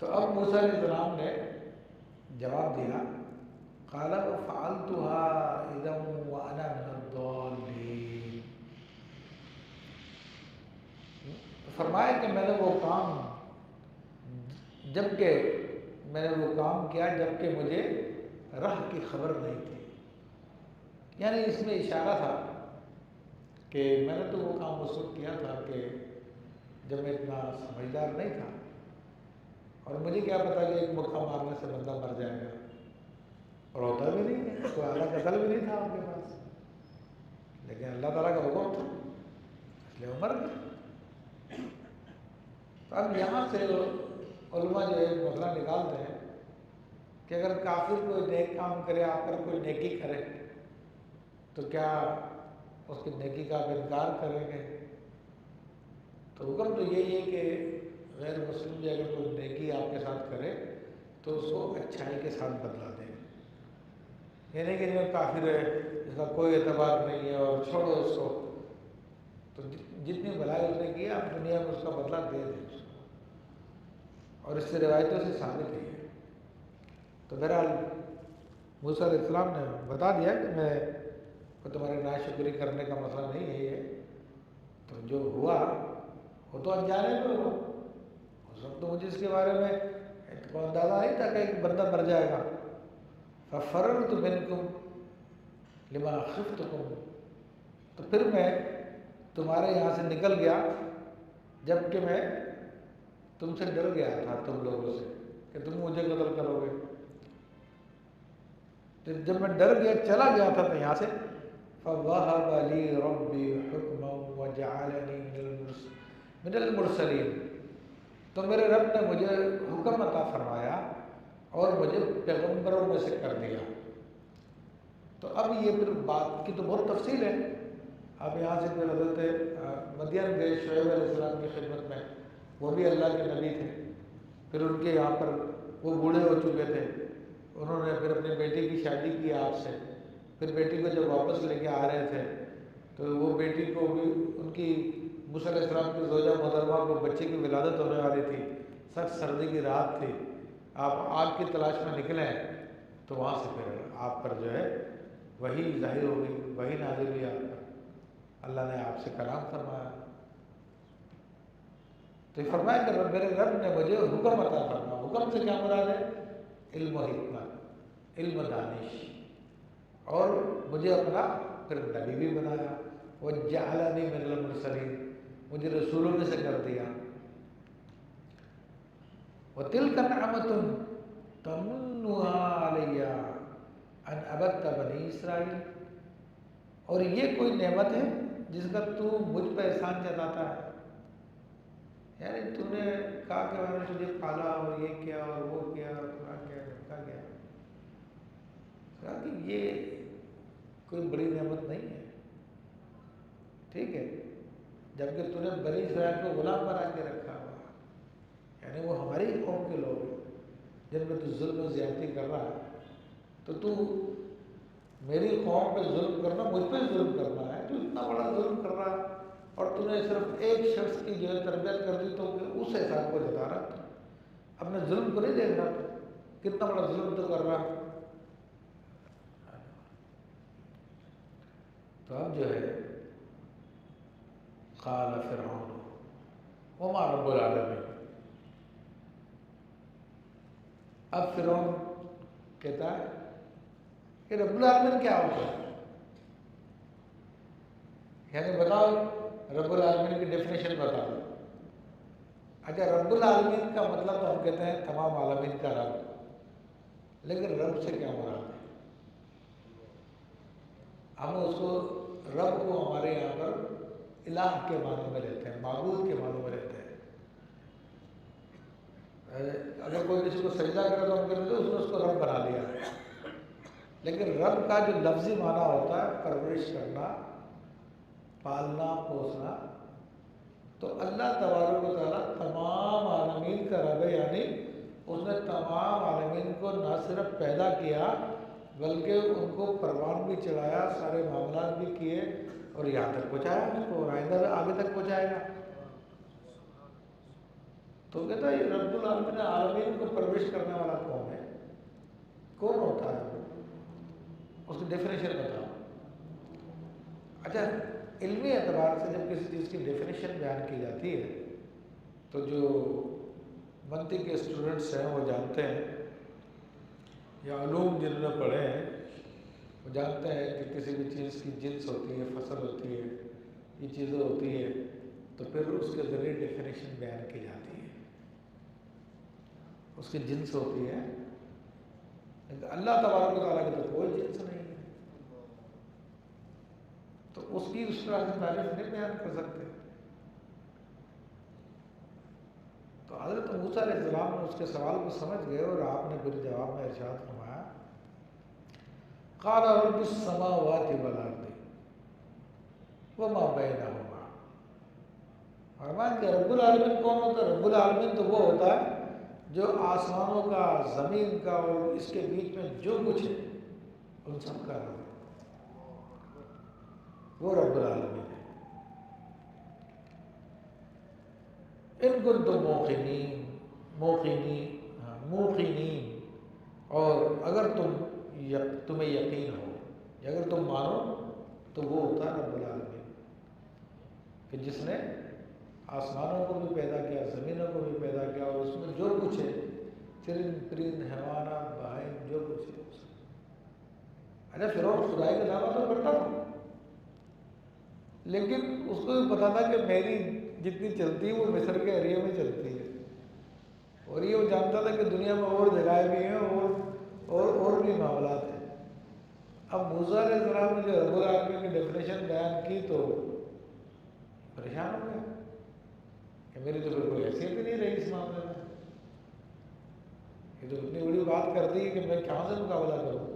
تو اب موسیٰ علیہ السلام نے جواب دیا، قال فعلتها اذا وانا من الضالین، فرمایا کہ میں نے وہ کام کیا جب کہ مجھے راہ کی خبر نہیں تھی، یعنی اس میں اشارہ تھا کہ میں نے تو وہ کام اس وقت کیا تھا کہ جب میں اتنا سمجھدار نہیں تھا، اور مجھے کیا پتا کہ ایک مکہ مارنے سے بندہ مر جائے گا، اور ہوتا بھی نہیں ہے، کوئی اعلیٰ قتل بھی نہیں تھا آپ کے پاس، لیکن اللہ تعالیٰ کا حکم تھا اس لیے وہ مر گئے۔ تو اب یہاں سے علماء جو ایک مسئلہ نکالتے ہیں کہ اگر کافر کوئی نیک کام کرے، آپ پر کوئی نیکی کرے، تو کیا اس کی نیکی کا آپ انکار کریں گے؟ تو حکم تو یہی ہے کہ غیر مسلم بھی اگر کوئی نیکی آپ کے ساتھ کرے تو اس کو اچھائی کے ساتھ بدلا دیں، یہ نہیں کہ جو کافر ہے اس کا کوئی اعتبار نہیں ہے اور چھوڑو اس کو، تو جتنی بھلائی اس نے کی آپ دنیا میں اس کا بدلہ دے دیں اس کو، اور اس سے روایتوں سے ثابت ہی ہے۔ تو بہرحال موسیٰ علیہ السلام نے بتا دیا کہ میں تمہاری ناشکری کرنے کا مسئلہ نہیں ہے یہ، تو جو ہوا وہ تو انجانے میں ہوا، اس وقت تو مجھے اس کے بارے میں اندازہ نہیں تھا کہ ایک بندہ مر جائے گا۔ فَفَرَرْتُ مِنْكُمْ لِمَا خِفْتُكُمْ، تو پھر میں تمہارے یہاں سے نکل گیا جب کہ میں تم سے ڈر گیا تھا، تم لوگوں سے کہ تم مجھے قتل کرو گے۔ جب میں ڈر گیا چلا گیا تھا تو یہاں سے فَوَهَبَ لِي رَبِّي حُكْمًا وَجَعَلَنِي مِنَ الْمُرْسَلِينَ، تو میرے رب نے مجھے حکم عطا فرمایا اور مجھے پیغمبروں میں سے کر دیا۔ تو اب یہ پھر بات کی تو بہت تفصیل ہے، اب یہاں سے پھر حضرت مدین گئے شعیب علیہ السلام کی خدمت میں، وہ بھی اللہ کے نبی تھے، پھر ان کے یہاں پر وہ بوڑھے ہو چکے تھے، انہوں نے پھر اپنی بیٹی کی شادی کی آپ سے، پھر بیٹی کو جب واپس لے کے آ رہے تھے تو وہ بیٹی کو بھی ان کی موسیٰ علیہ السلام کی زوجہ محترمہ کو بچے کی ولادت ہونے والی تھی، سخت سردی کی رات تھی، آپ آگ کی تلاش میں نکلیں تو وہاں سے پھر آپ پر جو ہے وحی ظاہر ہو گئی، وحی نازل ہوئی آپ پر، اللہ نے آپ سے کلام فرمایا۔ تو یہ فرمایا کہ میرے رب نے مجھے حکم عطا فرمایا، حکم سے کیا مراد ہے؟ علم و حکمت، علم و دانش، اور مجھے اپنا پھر نبی بھی بنایا، وَجَعَلَنِي مِنَ الْمُرْسَلِينَ، مجھے رسولوں میں سے کر دیا۔ وَتِلْكَ نِعْمَةٌ تَمُنُّهَا عَلَيَّ أَنْ عَبَدْتَ بَنِي اسرائیل، اور یہ کوئی نعمت ہے جس کا تو مجھ پہ احسان جتاتا ہے، یعنی تو نے کہا کہ میں نے تجھے پالا اور یہ کیا اور وہ کیا اور کیا دھمکا گیا، کہا کہ یہ کوئی بڑی نعمت نہیں ہے، ٹھیک ہے، جبکہ تو نے بنی اسرائیل کو غلام بنا کے رکھا ہوا، یعنی وہ ہماری قوم کے لوگ ہیں جن میں تو ظلم و زیادتی کر رہا ہے، تو میری قوم پہ ظلم کرنا مجھ پہ ظلم کرنا ہے، تو اتنا بڑا ظلم کر رہا ہے، اور تو نے صرف ایک شخص کی جو ہے تربیت کر دی تو اس احسان کو جتا رہا تھا، اپنے ظلم کو نہیں دیکھ رہا تھا، کتنا بڑا ظلم تو کر رہا ہے۔ تو اب جو ہے قال فرعون وما رب العالمین، اب فرعون کہتا ہے کہ رب العالمین کیا ہوتا ہے، یعنی بتاؤ رب العالمین کی ڈیفینیشن بتاؤ۔ اچھا رب العالمین کا مطلب تو ہم کہتے ہیں تمام عالمین کا رب، لیکن رب سے کیا مراد ہے؟ ہم اس کو رب کو ہمارے یہاں پر الہ کے معنی میں لیتے ہیں، معبود کے معنی میں لیتے ہیں، اگر کوئی کسی کو سجدہ کرے تو ہم کہتے ہیں اس کو رب بنا لیا، لیکن رب کا جو لفظی معنی ہوتا ہے پرورش کرنا، پالنا پوسنا، تو اللہ تبارک و تعالیٰ تمام عالمین کا رب ہے، یعنی اس نے تمام عالمین کو نہ صرف پیدا کیا بلکہ ان کو پروان بھی چڑھایا، سارے معاملات بھی کیے اور یہاں تک پہنچایا اس کو، اور آئندہ آگے تک پہنچائے گا۔ تو کہتا ہے یہ رب العالمین عالمین کو پرورش کرنے والا کون ہے؟ کون ہوتا ہے؟ اس کی ڈیفینیشن بتاؤ۔ اچھا، علمی اعتبار سے جب کسی چیز کی ڈیفینیشن بیان کی جاتی ہے تو جو منطق کے اسٹوڈنٹس ہیں وہ جانتے ہیں، یا علوم جنہوں نے پڑھے ہیں وہ جانتے ہیں کہ کسی بھی چیز کی جنس ہوتی ہے، فصل ہوتی ہے، یہ چیزیں ہوتی ہے، تو پھر اس کے ذریعے ڈیفینیشن بیان کی جاتی ہے، اس کی جنس ہوتی ہے۔ اللہ تبارک و تعالیٰ کی تو کوئی جنس نہیں ہے، تو اس کی اس طرح سے تعریف نہیں بیان کر سکتے۔ تو حضرت موسیٰ علیہ السلام نے اس کے سوال کو سمجھ گئے، اور آپ نے پھر جواب میں ارشاد فرمایا قال رب السماوات والارض وما بینہما۔ فرمایا کہ رب العالمین کون ہوتا ہے؟ رب العالمین تو وہ ہوتا ہے جو آسمانوں کا، زمین کا اور اس کے بیچ میں جو کچھ ہے ان سب کا رب ہے، وہ رب العالمین ہے۔ ان کنتم موقنین، اور اگر تمہیں یقین ہو، یا اگر تم مانو، تو وہ ہوتا ہے رب العالمین کہ جس نے آسمانوں کو بھی پیدا کیا، زمینوں کو بھی پیدا کیا، اور اس میں جو کچھ ہے، چرند پرند، حیوانات، بہائم، جو کچھ ہے۔ اچھا، فرعون خدائی کا دعویٰ تو کرتا تھا، لیکن اس کو بھی پتا تھا کہ میری جتنی چلتی ہے وہ مصر کے ایریا میں چلتی ہے، اور یہ وہ جانتا تھا کہ دنیا میں اور جگہیں بھی ہیں اور بھی معاملات ہیں۔ اب موسیٰ علیہ السلام نے جو رب العالمین کی ڈیفینیشن بیان کی تو پریشان ہو گیا کہ میری تو پھر کوئی حیثیت ہی نہیں رہی اس معاملے میں، یہ تو اتنی بڑی بات کر دی کہ میں کہاں سے مقابلہ کروں۔